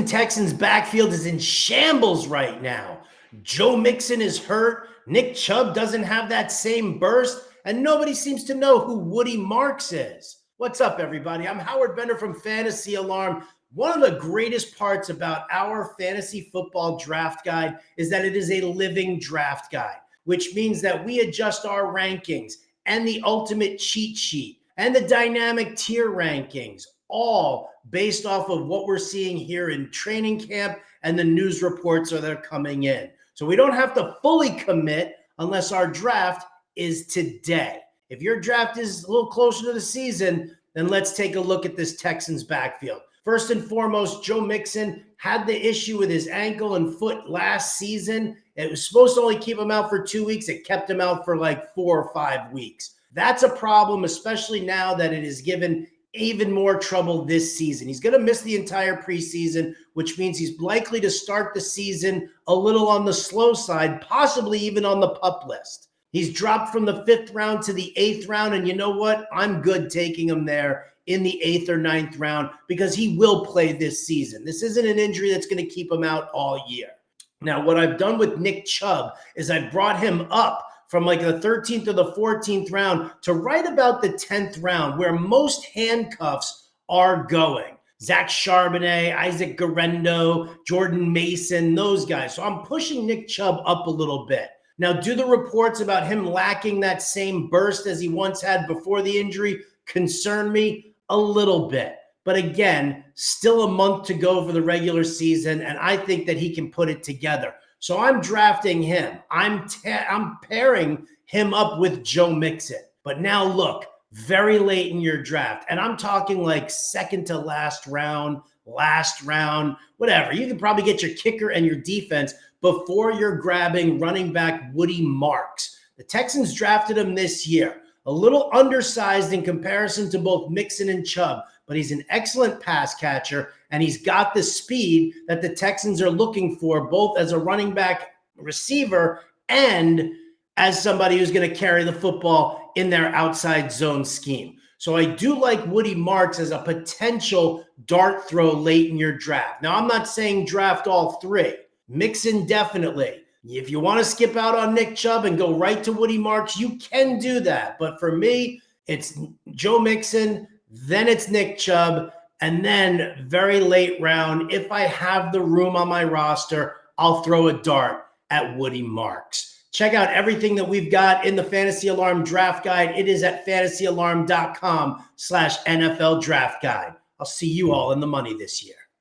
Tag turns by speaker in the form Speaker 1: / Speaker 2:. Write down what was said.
Speaker 1: Texans backfield is in shambles right now. Joe Mixon is hurt. Nick Chubb doesn't have that same burst. And nobody seems to know who Woody Marks is. What's up, everybody? I'm Howard Bender from Fantasy Alarm. One of the greatest parts about our fantasy football draft guide is that it is a living draft guide, which means that we adjust our rankings and the ultimate cheat sheet and the dynamic tier rankings, all based off of what we're seeing here in training camp and the news reports that are coming in. So we don't have to fully commit unless our draft is today. If your draft is a little closer to the season, then let's take a look at this Texans backfield. First and foremost, Joe Mixon had the issue with his ankle and foot last season. It was supposed to only keep him out for 2 weeks. It kept him out for like 4 or 5 weeks. That's a problem, especially now that it is given even more trouble this season. He's going to miss the entire preseason, which means he's likely to start the season a little on the slow side, possibly even on the PUP list. He's dropped from the 5th round to the 8th round, and you know what? I'm good taking him there in the 8th or 9th round because he will play this season. This isn't an injury that's going to keep him out all year. Now, what I've done with Nick Chubb is I brought him up from like the 13th or the 14th round to right about the 10th round, where most handcuffs are going. Zach Charbonnet, Isaac Guerrero, Jordan Mason, those guys. So I'm pushing Nick Chubb up a little bit. Now, do the reports about him lacking that same burst as he once had before the injury concern me? A little bit. But again, still a month to go for the regular season, and I think that he can put it together. So I'm drafting him. I'm pairing him up with Joe Mixon. But now look, very late in your draft, and I'm talking like second to last round, whatever. You can probably get your kicker and your defense before you're grabbing running back Woody Marks. The Texans drafted him this year. A little undersized in comparison to both Mixon and Chubb, but he's an excellent pass catcher, and he's got the speed that the Texans are looking for, both as a running back receiver and as somebody who's going to carry the football in their outside zone scheme. So I do like Woody Marks as a potential dart throw late in your draft. Now, I'm not saying draft all three. Mixon, definitely. If you want to skip out on Nick Chubb and go right to Woody Marks, you can do that. But for me, it's Joe Mixon, then it's Nick Chubb, and then very late round, if I have the room on my roster, I'll throw a dart at Woody Marks. Check out everything that we've got in the Fantasy Alarm Draft Guide. It is at fantasyalarm.com/NFL Draft Guide. I'll see you all in the money this year.